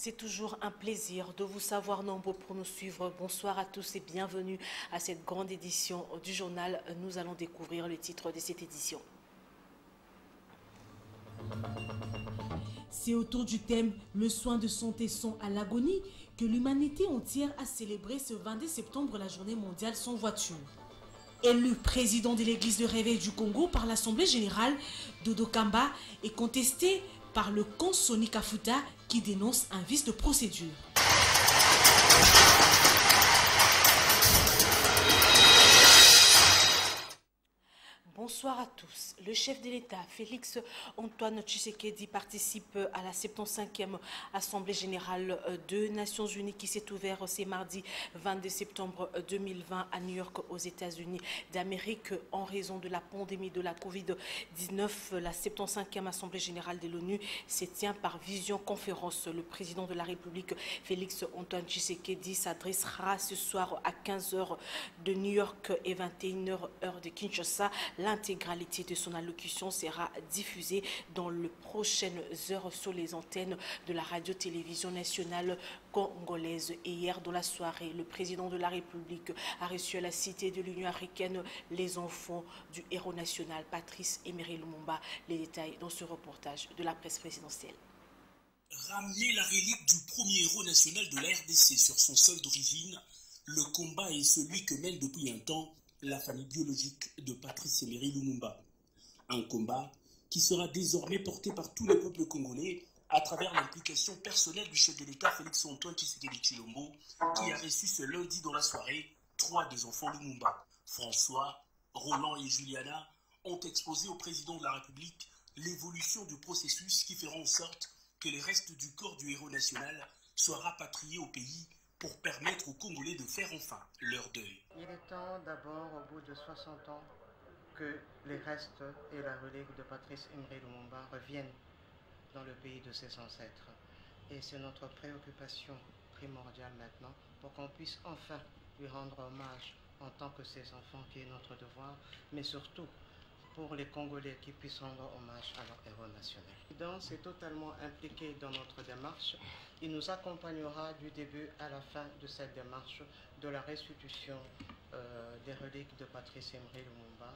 C'est toujours un plaisir de vous savoir nombreux pour nous suivre. Bonsoir à tous et bienvenue à cette grande édition du journal. Nous allons découvrir le titre de cette édition. C'est autour du thème « Le soin de santé sont à l'agonie » que l'humanité entière a célébré ce 22 septembre la journée mondiale sans voiture. Élu président de l'église de réveil du Congo par l'Assemblée générale, Dodo Kamba est contesté par le comte Soni Kafuta qui dénonce un vice de procédure. Bonsoir à tous. Le chef de l'État, Félix Antoine Tshisekedi, participe à la 75e Assemblée générale des Nations Unies qui s'est ouverte ce mardi 22 septembre 2020 à New York aux États-Unis d'Amérique en raison de la pandémie de la Covid-19. La 75e Assemblée générale de l'ONU se tient par visioconférence. Le président de la République, Félix Antoine Tshisekedi, s'adressera ce soir à 15 h de New York et 21 h heure de Kinshasa. L'intégralité de son allocution sera diffusée dans les prochaines heures sur les antennes de la radio-télévision nationale congolaise. Et hier, dans la soirée, le président de la République a reçu à la Cité de l'Union africaine les enfants du héros national, Patrice Emery Lumumba. Les détails dans ce reportage de la presse présidentielle. Ramener la relique du premier héros national de la RDC sur son sol d'origine, le combat est celui que mène depuis un temps la famille biologique de Patrice Emery Lumumba. Un combat qui sera désormais porté par tous les peuples congolais à travers l'implication personnelle du chef de l'État Félix Antoine Tshisekedi Tshilombo, qui a reçu ce lundi dans la soirée 3 des enfants Lumumba. François, Roland et Juliana ont exposé au président de la République l'évolution du processus qui fera en sorte que les restes du corps du héros national soient rapatriés au pays pour permettre aux Congolais de faire enfin leur deuil. Il est temps d'abord, au bout de 60 ans, que les restes et la relique de Patrice Emery Lumumba reviennent dans le pays de ses ancêtres. Et c'est notre préoccupation primordiale maintenant pour qu'on puisse enfin lui rendre hommage en tant que ses enfants, qui est notre devoir, mais surtout pour les Congolais qui puissent rendre hommage à leur héros national. Le président s'est totalement impliqué dans notre démarche. Il nous accompagnera du début à la fin de cette démarche de la restitution des reliques de Patrice Emery Lumumba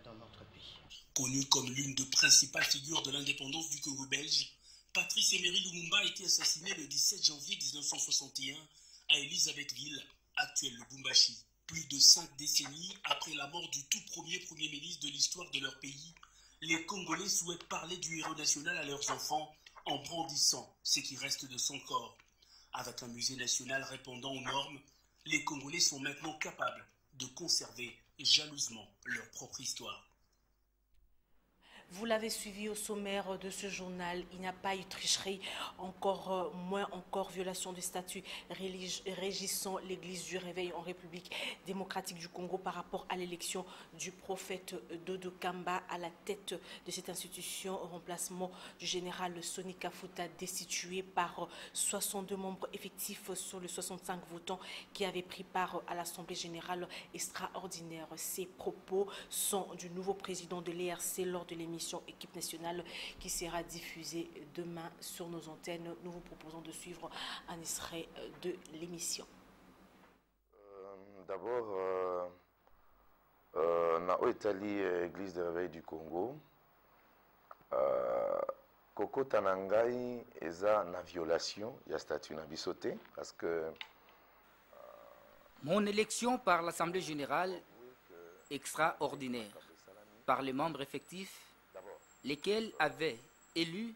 dans notre pays. Connu comme l'une des principales figures de l'indépendance du Congo belge, Patrice Emery Lumumba a été assassiné le 17 janvier 1961 à Elisabethville, actuelle Lubumbashi. Plus de 5 décennies après la mort du tout premier ministre de l'histoire de leur pays, les Congolais souhaitent parler du héros national à leurs enfants en brandissant ce qui reste de son corps. Avec un musée national répondant aux normes, les Congolais sont maintenant capables de conserver jalousement leur propre histoire. Vous l'avez suivi au sommaire de ce journal. Il n'y a pas eu de tricherie, encore moins encore violation du statut régissant l'église du réveil en République démocratique du Congo par rapport à l'élection du prophète Dodo Kamba à la tête de cette institution au remplacement du général Soni Kafuta destitué par 62 membres effectifs sur les 65 votants qui avaient pris part à l'Assemblée générale extraordinaire. Ces propos sont du nouveau président de l'ERC lors de l'émission Équipe nationale qui sera diffusée demain sur nos antennes. Nous vous proposons de suivre un extrait de l'émission. D'abord, na Oetali, Église de réveil du Congo, Koko Tanangai eza na violation ya statut na bisoté parce que mon élection par l'Assemblée générale extraordinaire par les membres effectifs lesquels avaient élu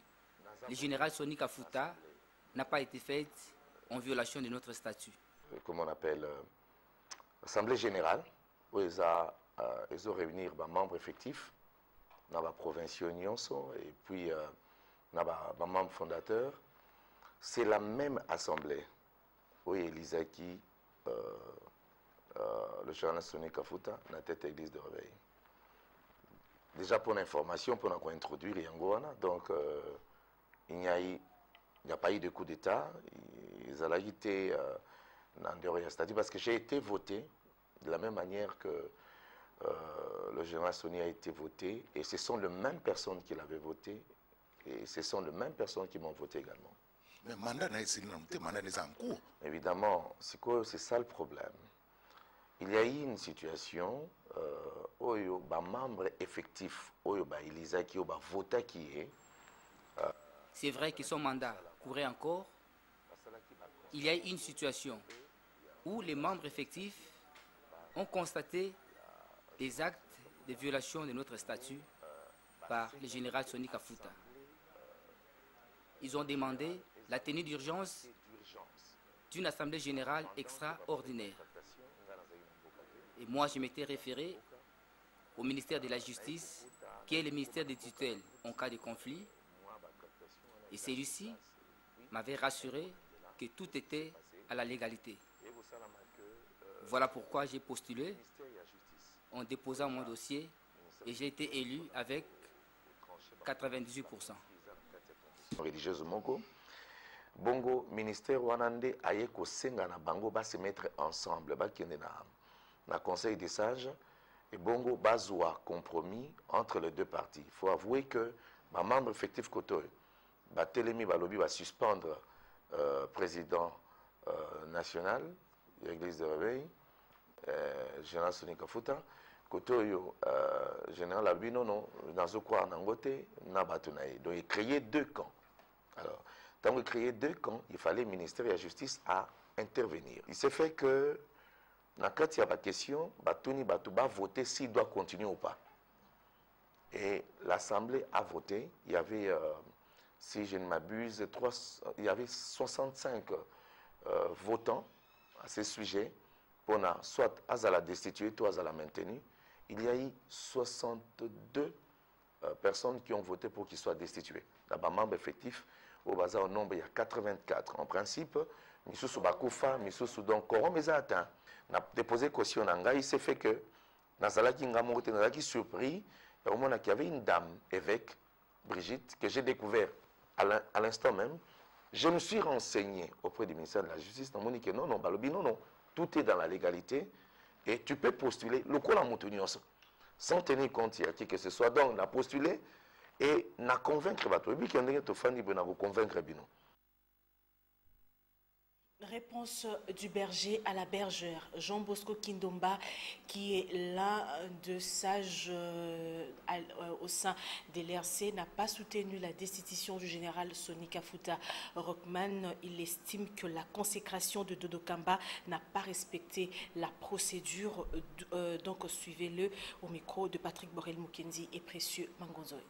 le général Soni Kafuta n'a pas été faite en violation de notre statut. Comme on appelle l'Assemblée générale, où ils ont réuni les membres effectifs, dans la province Nyonso, et puis dans les membres fondateurs. C'est la même assemblée où Elisaki le général Soni Kafuta, la tête église de réveil. Déjà pour l'information, pour nous introduire Yangoana, donc il n'y a pas eu de coup d'État, ils ont été c'est-à-dire parce que j'ai été voté de la même manière que le général Soni a été voté, et ce sont les mêmes personnes qui l'avaient voté, et ce sont les mêmes personnes qui m'ont voté également. Mais le mandat est en cours. Évidemment, c'est ça le problème. Il y a eu une situation où il y a un membre effectif, où il y a un vote qui est. C'est vrai que son mandat courait encore. Il y a eu une situation où les membres effectifs ont constaté des actes de violation de notre statut par le général Soni Kafuta. Ils ont demandé la tenue d'urgence d'une assemblée générale extraordinaire. Et moi, je m'étais référé au ministère de la Justice, qui est le ministère des tutelles en cas de conflit. Et celui-ci m'avait rassuré que tout était à la légalité. Voilà pourquoi j'ai postulé en déposant mon dossier et j'ai été élu avec 98%. Religieuse Moko, Bongo, ministère Wanande, Ayeko Senga na Bango va se mettre ensemble, va qui na conseil des sages, et Bongo bazoua compromis entre les deux parties. Il faut avouer que ma membre effectif Koto, Telemi Balobi va suspendre président national de l'église de réveil, général Soni Kafuta, Koto général Abino, non, dans ce quoi en Angote, Nabatunaï. Donc il créait deux camps. Alors, tant qu'il créait deux camps, il fallait le ministère de la Justice à intervenir. Il s'est fait que, quand il y a la question, Batuni Batouba voter s'il doit continuer ou pas. Et l'Assemblée a voté. Il y avait, si je ne m'abuse, il y avait 65 votants à ce sujet pour soit à la destituer, soit à la maintenir. Il y a eu 62 personnes qui ont voté pour qu'il soit destitué. D'abord, membre effectif, au bazar au nombre, il y a 84. En principe, Missoussou Bakoufa, Missoussou donc Koron, mais atteint. On a déposé caution Nanga, il s'est fait que, Nazalaki Ngamote, Nazalaki surpris, au moment qu'il y avait une dame, évêque, Brigitte, que j'ai découvert à l'instant même. Je me suis renseigné auprès du ministère de la Justice, on m'a dit que non, Balobi, non, tout est dans la légalité, et tu peux postuler, le coup la montagne, sans tenir compte il y a qui que ce soit. Donc, on a postulé et on a convaincre votre qui on est vous convaincre bino. Réponse du berger à la bergère. Jean Bosco Kindomba, qui est l'un de sages au sein de l'RC, n'a pas soutenu la destitution du général Soni Kafuta Rockman. Il estime que la consécration de Dodo Kamba n'a pas respecté la procédure. Donc suivez-le au micro de Patrick Borel Mukendi et Précieux Mangonzoy.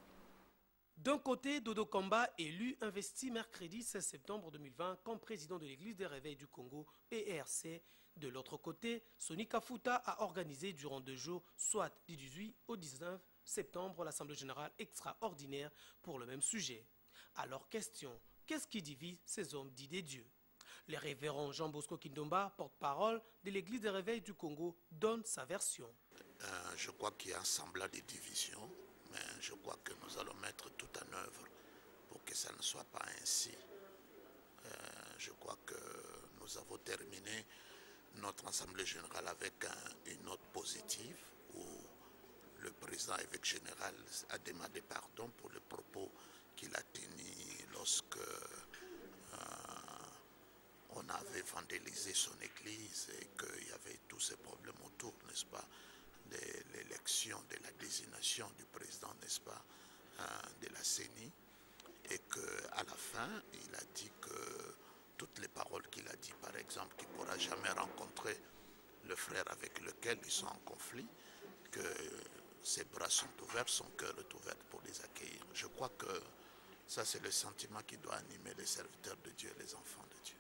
D'un côté, Dodo Kamba, élu, investi mercredi 16 septembre 2020 comme président de l'Église des Réveils du Congo et ERC. De l'autre côté, Soni Kafuta a organisé durant 2 jours, soit du 18 au 19 septembre, l'Assemblée générale extraordinaire pour le même sujet. Alors question, qu'est-ce qui divise ces hommes dits des dieux? Le révérend Jean Bosco Kindomba, porte-parole de l'Église des Réveils du Congo, donne sa version. Je crois qu'il y a un semblant de division. Mais je crois que nous allons mettre tout en œuvre pour que ça ne soit pas ainsi. Je crois que nous avons terminé notre Assemblée générale avec une note positive où le président évêque général a demandé pardon pour le propos qu'il a tenu lorsque on avait vandalisé son église et qu'il y avait tous ces problèmes autour, n'est-ce pas, de l'élection, de la désignation du président, n'est-ce pas, de la CENI, et qu'à la fin, il a dit que toutes les paroles qu'il a dit, par exemple, qu'il ne pourra jamais rencontrer le frère avec lequel ils sont en conflit, que ses bras sont ouverts, son cœur est ouvert pour les accueillir. Je crois que ça, c'est le sentiment qui doit animer les serviteurs de Dieu, les enfants de Dieu.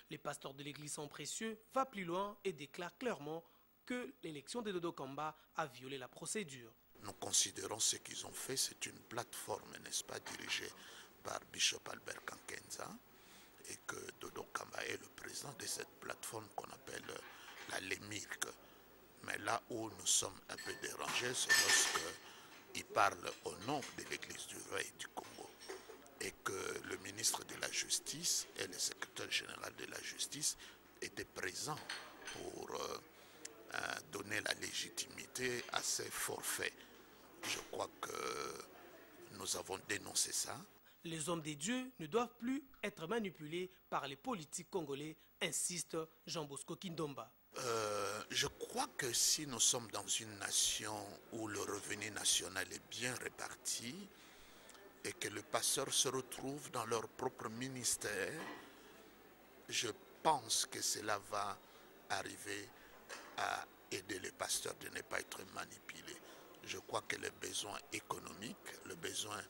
Les pasteurs de l'Église sont précieux, va plus loin et déclare clairement que l'élection de Dodo Kamba a violé la procédure. Nous considérons ce qu'ils ont fait, c'est une plateforme, n'est-ce pas, dirigée par Bishop Albert Kankenza, et que Dodo Kamba est le président de cette plateforme qu'on appelle la LEMIRC. Mais là où nous sommes un peu dérangés, c'est lorsqu'il parle au nom de l'Église du Réveil du Congo et que le ministre de la Justice et le secrétaire général de la Justice étaient présents pour donner la légitimité à ces forfaits. Je crois que nous avons dénoncé ça. Les hommes des dieux ne doivent plus être manipulés par les politiques congolais, insiste Jean Bosco Kindomba. Je crois que si nous sommes dans une nation où le revenu national est bien réparti et que les pasteurs se retrouvent dans leur propre ministère, je pense que cela va arriver à aider les pasteurs de ne pas être manipulés. Je crois que le besoin économique, le besoin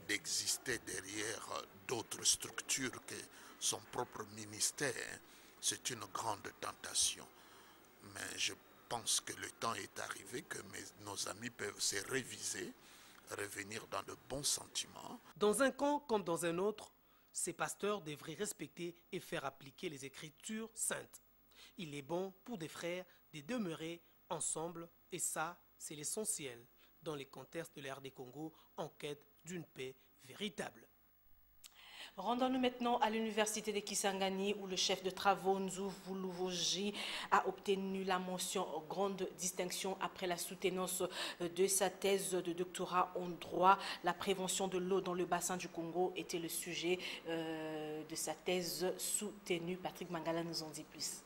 d'exister derrière d'autres structures que son propre ministère, c'est une grande tentation. Mais je pense que le temps est arrivé que nos amis peuvent se réviser, revenir dans de bons sentiments. Dans un camp comme dans un autre, ces pasteurs devraient respecter et faire appliquer les Écritures saintes. Il est bon pour des frères de demeurer ensemble et ça, c'est l'essentiel dans les contextes de l'ère des Congo en quête d'une paix véritable. Rendons-nous maintenant à l'université de Kisangani où le chef de travaux Nzouvu Louvoji a obtenu la mention grande distinction après la soutenance de sa thèse de doctorat en droit. La prévention de l'eau dans le bassin du Congo était le sujet de sa thèse soutenue. Patrick Mangala nous en dit plus.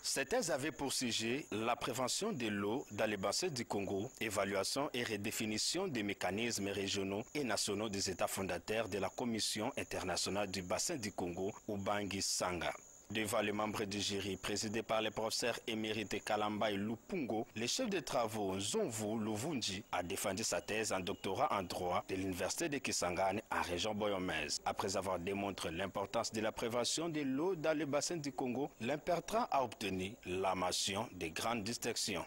Cette thèse avait pour sujet la prévention de l'eau dans les bassins du Congo, évaluation et redéfinition des mécanismes régionaux et nationaux des États fondateurs de la Commission internationale du bassin du Congo, Ubangi Sanga. Devant les membres du jury présidé par le professeur émérite Kalamba Lupungo, le chef de travaux Nzouvu Louvoji a défendu sa thèse en doctorat en droit de l'université de Kisangani en région Boyomèze. Après avoir démontré l'importance de la prévention de l'eau dans le bassin du Congo, l'impertrant a obtenu la mention de grande distinction.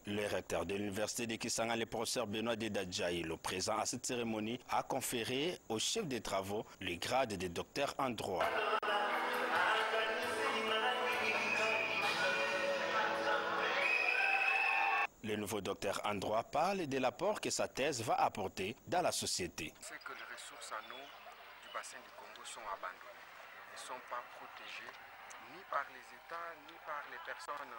Le recteur de l'université de Kisangani, le professeur Benoît Dedadjaïlo, présent à cette cérémonie, a conféré au chef de travaux le grade de docteur en droit. Le nouveau docteur en droit parle de l'apport que sa thèse va apporter dans la société. C'est que les ressources en eau du bassin du Congo sont abandonnées. Elles ne sont pas protégées ni par les États, ni par les personnes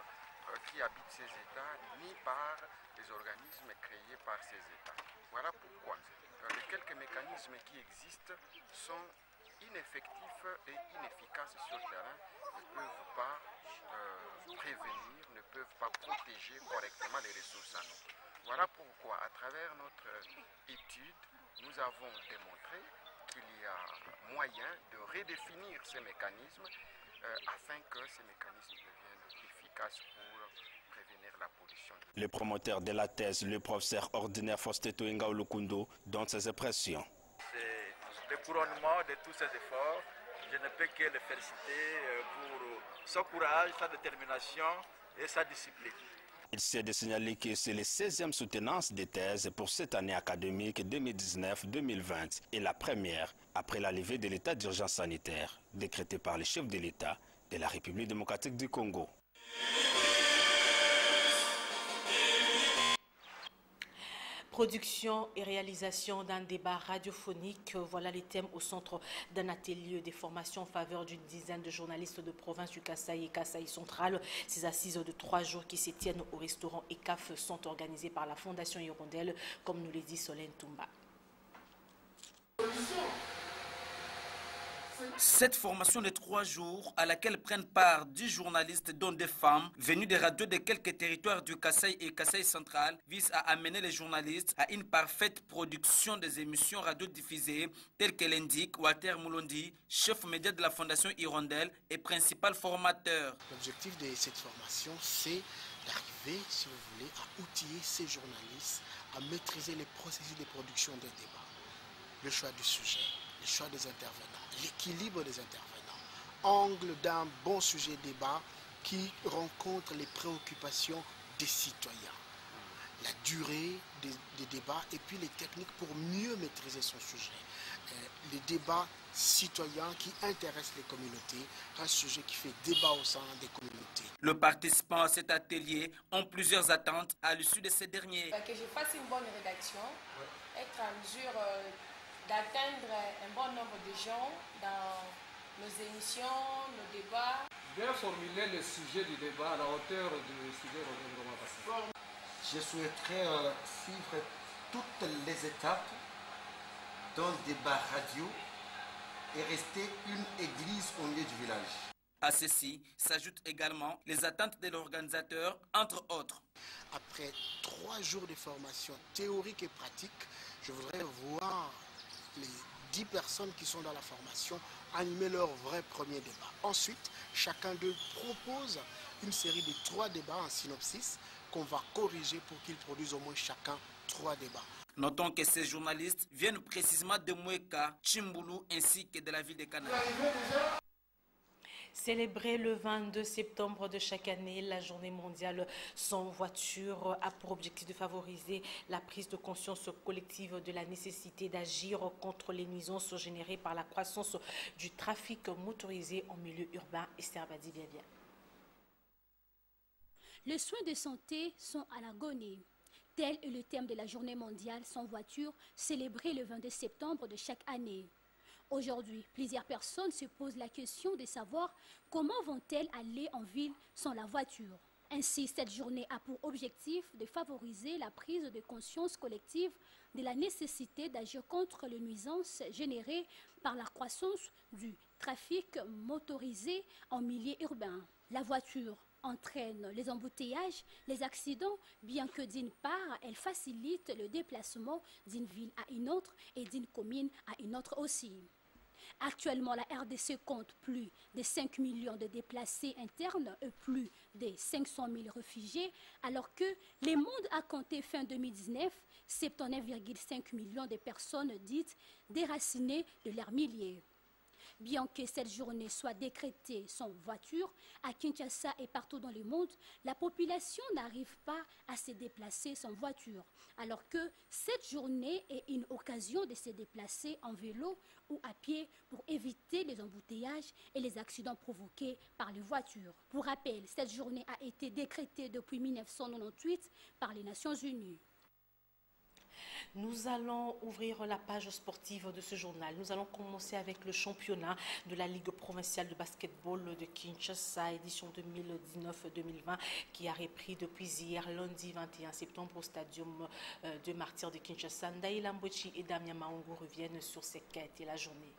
qui habitent ces États, ni par les organismes créés par ces États. Voilà pourquoi les quelques mécanismes qui existent sont ineffectifs et inefficaces sur le terrain, ne peuvent pas prévenir, ne peuvent pas protéger correctement les ressources en eau. Voilà pourquoi, à travers notre étude, nous avons démontré qu'il y a moyen de redéfinir ces mécanismes afin que ces mécanismes deviennent efficaces pour prévenir la pollution. Le promoteur de la thèse, le professeur ordinaire Fosteto Ngaolukundo, donne ses impressions. C'est le couronnement de tous ces efforts. Je ne peux que le féliciter pour son courage, sa détermination et sa discipline. Il s'est de signaler que c'est la 16e soutenance des thèses pour cette année académique 2019-2020 et la première après la levée de l'état d'urgence sanitaire décrété par le chef de l'État de la République démocratique du Congo. Production et réalisation d'un débat radiophonique, voilà les thèmes au centre d'un atelier de formation en faveur d'une dizaine de journalistes de province du Kasaï et Kasaï central. Ces assises de 3 jours qui se tiennent au restaurant ECAF sont organisées par la Fondation Hirondelle, comme nous le dit Solène Toumba. Cette formation de 3 jours, à laquelle prennent part 10 journalistes, dont des femmes, venus des radios de quelques territoires du Kasaï et Kasaï central, vise à amener les journalistes à une parfaite production des émissions radiodiffusées, telles que l'indique Walter Moulondi, chef média de la Fondation Hirondelle et principal formateur. L'objectif de cette formation, c'est d'arriver, si vous voulez, à outiller ces journalistes, à maîtriser les processus de production d'un débat, le choix du sujet, le choix des intervenants, l'équilibre des intervenants, angle d'un bon sujet débat qui rencontre les préoccupations des citoyens, la durée des débats et puis les techniques pour mieux maîtriser son sujet. Les débats citoyen qui intéresse les communautés, un sujet qui fait débat au sein des communautés. Les participants à cet atelier ont plusieurs attentes à l'issue de ces derniers. Que je fasse une bonne rédaction, être en mesure d'atteindre un bon nombre de gens dans nos émissions, nos débats. Bien formuler le sujet du débat à la hauteur du sujet de. Je souhaiterais suivre toutes les étapes dans le débat radio et rester une église au milieu du village. À ceci s'ajoutent également les attentes de l'organisateur, entre autres. Après 3 jours de formation théorique et pratique, je voudrais voir les 10 personnes qui sont dans la formation animer leur vrai premier débat. Ensuite, chacun d'eux propose une série de 3 débats en synopsis qu'on va corriger pour qu'ils produisent au moins chacun 3 débats. Notons que ces journalistes viennent précisément de Moueka, Tchimboulou ainsi que de la ville de Canada. Célébrer le 22 septembre de chaque année, la journée mondiale sans voiture a pour objectif de favoriser la prise de conscience collective de la nécessité d'agir contre les nuisances générées par la croissance du trafic motorisé en milieu urbain. Esther Badi, bien. Les soins de santé sont à l'agonie. Tel est le thème de la journée mondiale sans voiture, célébrée le 22 septembre de chaque année. Aujourd'hui, plusieurs personnes se posent la question de savoir comment vont-elles aller en ville sans la voiture. Ainsi, cette journée a pour objectif de favoriser la prise de conscience collective de la nécessité d'agir contre les nuisances générées par la croissance du trafic motorisé en milieu urbain. La voiture entraîne les embouteillages, les accidents, bien que d'une part, elle facilite le déplacement d'une ville à une autre et d'une commune à une autre aussi. Actuellement, la RDC compte plus de 5 millions de déplacés internes et plus de 500 000 réfugiés, alors que le monde a compté fin 2019 79,5 millions de personnes dites déracinées de leur milieu. Bien que cette journée soit décrétée sans voiture, à Kinshasa et partout dans le monde, la population n'arrive pas à se déplacer sans voiture, alors que cette journée est une occasion de se déplacer en vélo ou à pied pour éviter les embouteillages et les accidents provoqués par les voitures. Pour rappel, cette journée a été décrétée depuis 1998 par les Nations Unies. Nous allons ouvrir la page sportive de ce journal. Nous allons commencer avec le championnat de la Ligue provinciale de basketball de Kinshasa, édition 2019-2020, qui a repris depuis hier, lundi 21 septembre, au stadium de Martyrs de Kinshasa. Ndaï Lambochi et Damien Maungo reviennent sur ce qu'a été la journée.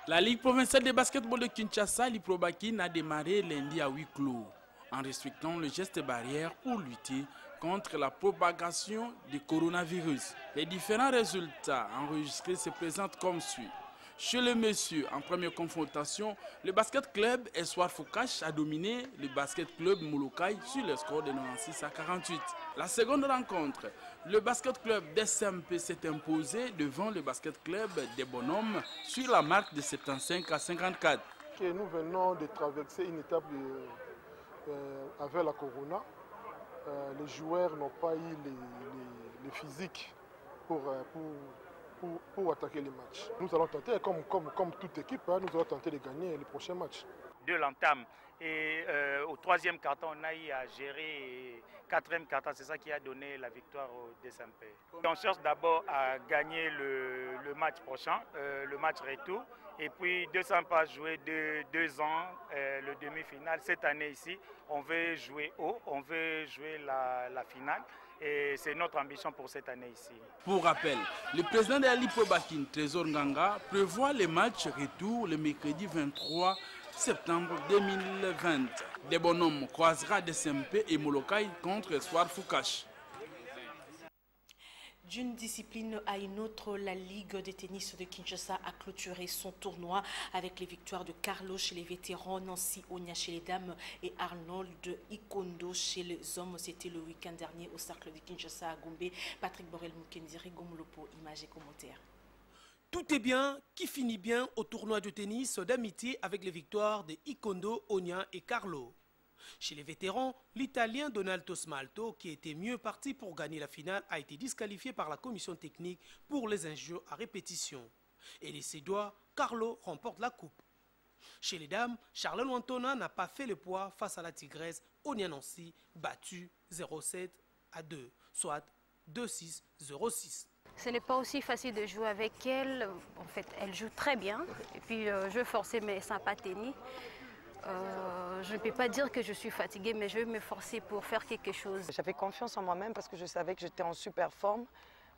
La Ligue provinciale de basketball de Kinshasa, l'Iprobakin, a démarré lundi à huis clos, en respectant le geste barrière pour lutter contre la propagation du coronavirus. Les différents résultats enregistrés se présentent comme suit. Chez les messieurs, en première confrontation, le basket club Espoir Foucache a dominé le basket club Molokai sur le score de 96 à 48. La seconde rencontre, le basket club d'SMP s'est imposé devant le basket club des Bonhommes sur la marque de 75 à 54. Nous venons de traverser une étape avec la Corona. Les joueurs n'ont pas eu les physiques pour attaquer les matchs. Nous allons tenter, comme toute équipe, nous allons tenter de gagner les prochains matchs. De l'entame. Et au troisième carton, on a eu à gérer. Quatrième carton, c'est ça qui a donné la victoire au DSMP. On cherche d'abord à gagner le match prochain, le match retour. Et puis 200 pas jouer 2 ans, le demi-finale. Cette année ici, on veut jouer haut, on veut jouer la finale. Et c'est notre ambition pour cette année ici. Pour rappel, le président de la Ligue Probakin, Trésor Nganga, prévoit les matchs retour le mercredi 23 septembre 2020. Des Bonhommes croisera DSMP et Molokai contre Espoir Foucache. D'une discipline à une autre, la Ligue de tennis de Kinshasa a clôturé son tournoi avec les victoires de Carlo chez les vétérans, Nancy Onya chez les dames et Arnold Ikondo chez les hommes. C'était le week-end dernier au cercle de Kinshasa à Gombe. Patrick Borel-Mukendiri, Gomlopo, images et commentaires. Tout est bien qui finit bien au tournoi de tennis d'amitié avec les victoires de Ikondo, Onya et Carlo. Chez les vétérans, l'Italien Donaldo Smalto, qui était mieux parti pour gagner la finale, a été disqualifié par la commission technique pour les injures à répétition. Et les Suédois, Carlo remporte la coupe. Chez les dames, Charlotte Wantona n'a pas fait le poids face à la Tigresse Onia Nancy, battue 0-7 à 2, soit 2-6, 0-6. Ce n'est pas aussi facile de jouer avec elle. En fait, elle joue très bien. Et puis, je forçais mes sympathénies. Je ne peux pas dire que je suis fatiguée, mais je vais me forcer pour faire quelque chose. J'avais confiance en moi-même parce que je savais que j'étais en super forme.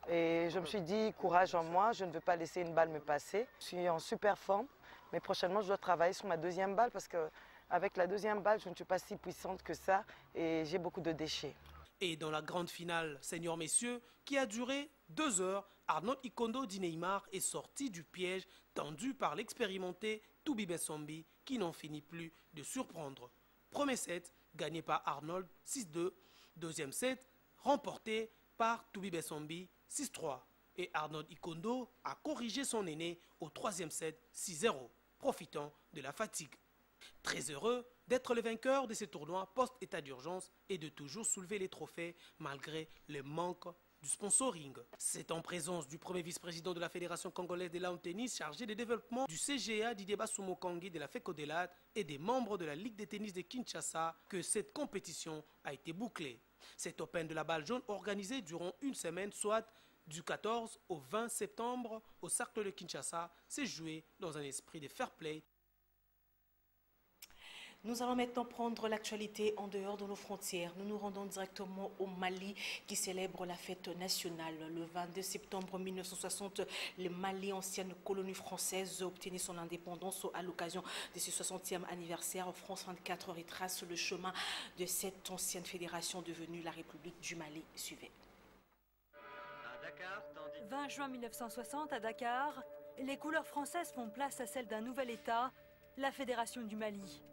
Et je me suis dit, courage en moi, je ne veux pas laisser une balle me passer. Je suis en super forme, mais prochainement, je dois travailler sur ma deuxième balle parce qu'avec la deuxième balle, je ne suis pas si puissante que ça et j'ai beaucoup de déchets. Et dans la grande finale, seniors messieurs, qui a duré 2 heures, Arnold Ikondo di Neymar est sorti du piège tendu par l'expérimenté Toubi Besombi, qui n'en finit plus de surprendre. Premier set, gagné par Arnold 6-2. Deuxième set, remporté par Toubi Besombi 6-3. Et Arnold Ikondo a corrigé son aîné au troisième set 6-0, profitant de la fatigue. Très heureux d'être le vainqueur de ce tournoi post-état d'urgence et de toujours soulever les trophées malgré le manque du sponsoring. C'est en présence du premier vice-président de la Fédération congolaise de lawn tennis chargé du développement du CGA Didier Bassomo-Kangui de la FECODELAT et des membres de la Ligue de tennis de Kinshasa que cette compétition a été bouclée. Cet Open de la balle jaune organisé durant une semaine, soit du 14 au 20 septembre au Cercle de Kinshasa, s'est joué dans un esprit de fair play. Nous allons maintenant prendre l'actualité en dehors de nos frontières. Nous nous rendons directement au Mali qui célèbre la fête nationale. Le 22 septembre 1960, le Mali, ancienne colonie française, obtenait son indépendance à l'occasion de ce 60e anniversaire. France 24 retrace le chemin de cette ancienne fédération devenue la République du Mali. Suivez. 20 juin 1960 à Dakar, les couleurs françaises font place à celles d'un nouvel État, la Fédération du Mali.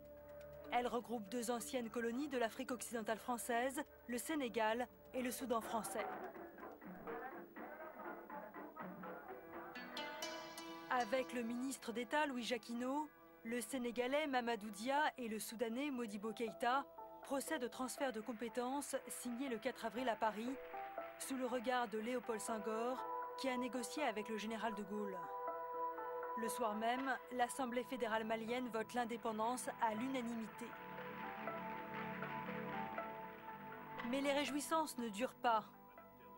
Elle regroupe 2 anciennes colonies de l'Afrique occidentale française, le Sénégal et le Soudan français. Avec le ministre d'État Louis Jacquinot, le Sénégalais Mamadou Dia et le Soudanais Modibo Keïta procèdent au transfert de compétences signé le 4 avril à Paris, sous le regard de Léopold Senghor, qui a négocié avec le général de Gaulle. Le soir même, l'Assemblée fédérale malienne vote l'indépendance à l'unanimité. Mais les réjouissances ne durent pas,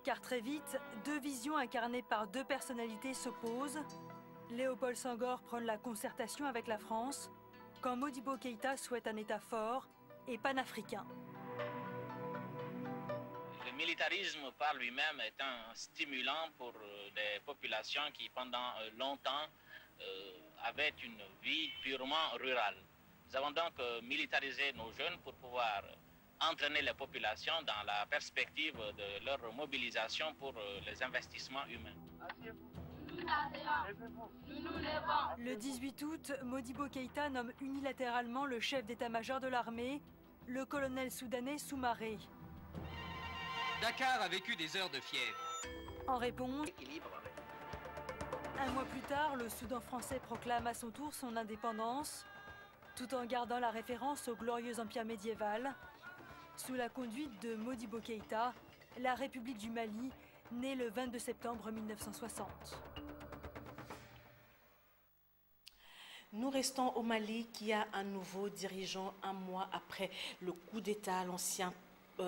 car très vite, 2 visions incarnées par 2 personnalités s'opposent. Léopold Senghor prône la concertation avec la France, quand Modibo Keïta souhaite un État fort et panafricain. Le militarisme par lui-même est un stimulant pour des populations qui, pendant longtemps, avaient une vie purement rurale. Nous avons donc militarisé nos jeunes pour pouvoir entraîner les populations dans la perspective de leur mobilisation pour les investissements humains. Le 18 août, Modibo Keïta nomme unilatéralement le chef d'état-major de l'armée, le colonel soudanais Soumaré. Dakar a vécu des heures de fièvre. En réponse, 1 mois plus tard, le Soudan français proclame à son tour son indépendance, tout en gardant la référence au glorieux empire médiéval. Sous la conduite de Modibo Keïta, la République du Mali, née le 22 septembre 1960. Nous restons au Mali qui a un nouveau dirigeant 1 mois après le coup d'État. L'ancien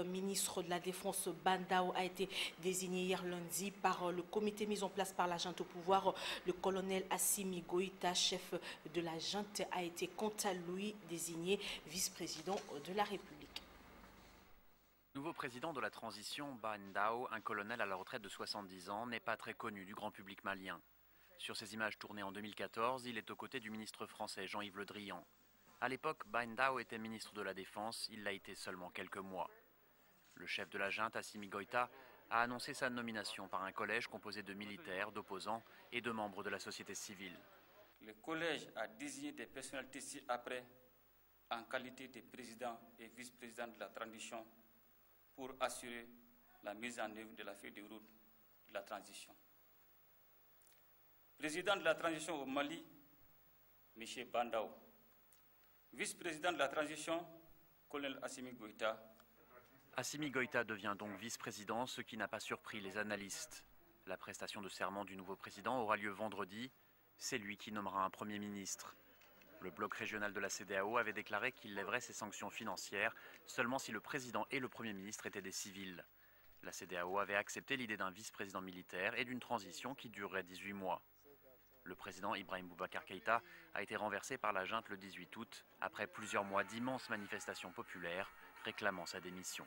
ministre de la Défense Bandao a été désigné hier lundi par le comité mis en place par la junte au pouvoir. Le colonel Assimi Goïta, chef de la junte, a été quant à lui désigné vice-président de la République. Nouveau président de la transition, Bandao, un colonel à la retraite de 70 ans, n'est pas très connu du grand public malien. Sur ces images tournées en 2014, il est aux côtés du ministre français Jean-Yves Le Drian. À l'époque, Bandao était ministre de la Défense, il l'a été seulement quelques mois. Le chef de la junte, Assimi Goïta, a annoncé sa nomination par un collège composé de militaires, d'opposants et de membres de la société civile. Le collège a désigné des personnalités ci-après en qualité de président et vice-président de la transition pour assurer la mise en œuvre de la feuille de route de la transition. Président de la transition au Mali, M. Bandao. Vice-président de la transition, colonel Assimi Goïta. Assimi Goïta devient donc vice-président, ce qui n'a pas surpris les analystes. La prestation de serment du nouveau président aura lieu vendredi. C'est lui qui nommera un Premier ministre. Le bloc régional de la CEDEAO avait déclaré qu'il lèverait ses sanctions financières seulement si le président et le Premier ministre étaient des civils. La CEDEAO avait accepté l'idée d'un vice-président militaire et d'une transition qui durerait 18 mois. Le président Ibrahim Boubacar Keïta a été renversé par la junte le 18 août, après plusieurs mois d'immenses manifestations populaires réclamant sa démission.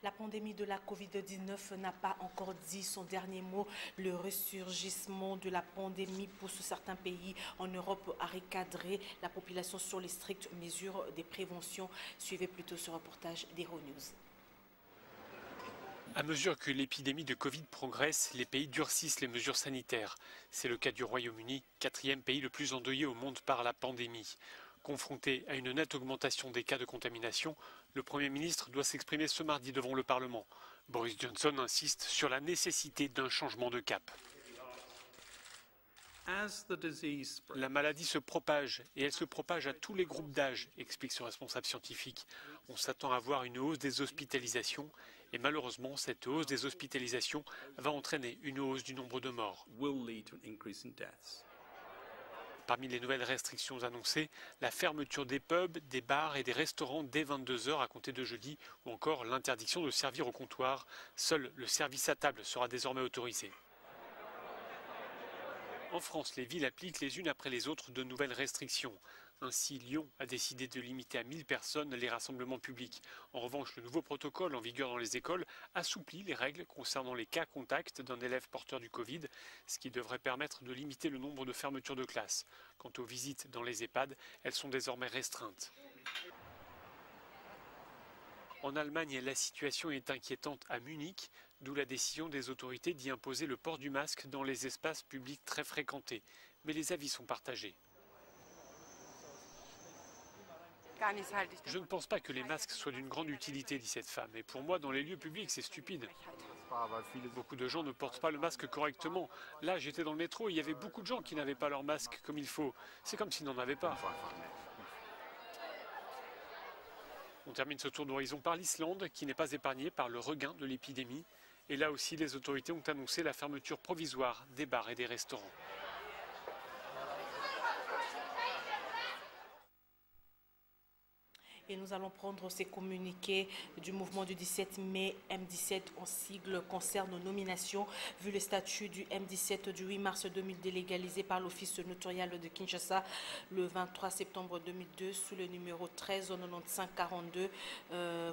La pandémie de la Covid-19 n'a pas encore dit son dernier mot. Le ressurgissement de la pandémie pousse certains pays en Europe à recadrer la population sur les strictes mesures de prévention. Suivez plutôt ce reportage d'Euronews. À mesure que l'épidémie de Covid progresse, les pays durcissent les mesures sanitaires. C'est le cas du Royaume-Uni, 4e pays le plus endeuillé au monde par la pandémie. Confronté à une nette augmentation des cas de contamination, le Premier ministre doit s'exprimer ce mardi devant le Parlement. Boris Johnson insiste sur la nécessité d'un changement de cap. La maladie se propage et elle se propage à tous les groupes d'âge, explique ce responsable scientifique. On s'attend à voir une hausse des hospitalisations et malheureusement cette hausse des hospitalisations va entraîner une hausse du nombre de morts. Parmi les nouvelles restrictions annoncées, la fermeture des pubs, des bars et des restaurants dès 22 h à compter de jeudi ou encore l'interdiction de servir au comptoir. Seul le service à table sera désormais autorisé. En France, les villes appliquent les unes après les autres de nouvelles restrictions. Ainsi, Lyon a décidé de limiter à 1000 personnes les rassemblements publics. En revanche, le nouveau protocole en vigueur dans les écoles assouplit les règles concernant les cas contacts d'un élève porteur du Covid, ce qui devrait permettre de limiter le nombre de fermetures de classes. Quant aux visites dans les EHPAD, elles sont désormais restreintes. En Allemagne, la situation est inquiétante à Munich, d'où la décision des autorités d'y imposer le port du masque dans les espaces publics très fréquentés. Mais les avis sont partagés. Je ne pense pas que les masques soient d'une grande utilité, dit cette femme. Et pour moi, dans les lieux publics, c'est stupide. Beaucoup de gens ne portent pas le masque correctement. Là, j'étais dans le métro, il y avait beaucoup de gens qui n'avaient pas leur masque comme il faut. C'est comme s'ils n'en avaient pas. On termine ce tour d'horizon par l'Islande, qui n'est pas épargnée par le regain de l'épidémie. Et là aussi, les autorités ont annoncé la fermeture provisoire des bars et des restaurants. Et nous allons prendre ces communiqués du mouvement du 17 mai. M17 en sigle concerne nos nominations. Vu le statut du M17 du 8 mars 2002 légalisé par l'Office notarial de Kinshasa le 23 septembre 2002 sous le numéro 139542,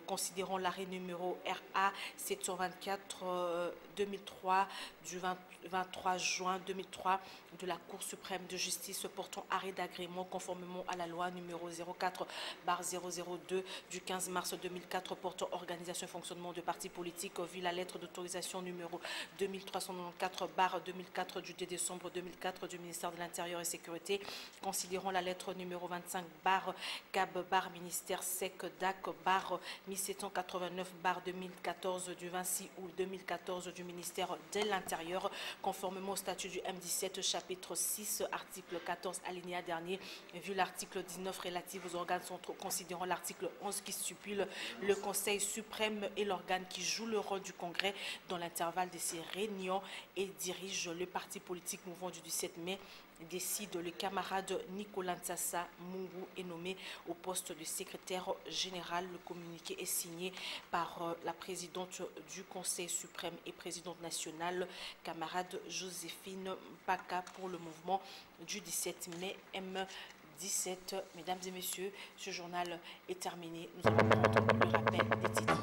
considérant l'arrêt numéro RA 724-2003 du 23 juin 2003 de la Cour suprême de justice portant arrêt d'agrément conformément à la loi numéro 04/002 du 15 mars 2004 portant organisation et fonctionnement de partis politiques, vu la lettre d'autorisation numéro 2394/2004 du 2 décembre 2004 du ministère de l'Intérieur et Sécurité, considérant la lettre numéro 25/CAB/ministère SEC-DAC/1789/2014 du 26 août 2014 du ministère de l'Intérieur, conformément au statut du M17 chapitre 6 article 14 alinéa dernier, vu l'article 19 relatif aux organes centraux, considérant l'article 11 qui stipule le Conseil suprême et l'organe qui joue le rôle du Congrès dans l'intervalle de ses réunions et dirige le parti politique mouvement du 17 mai, décide le camarade Nicolas Ntsassa Mungu est nommé au poste de secrétaire général. Le communiqué est signé par la présidente du Conseil suprême et présidente nationale, camarade Joséphine Mpaka, pour le mouvement du 17 mai M17. Mesdames et messieurs, ce journal est terminé. Nous allons prendre le rappel des titres.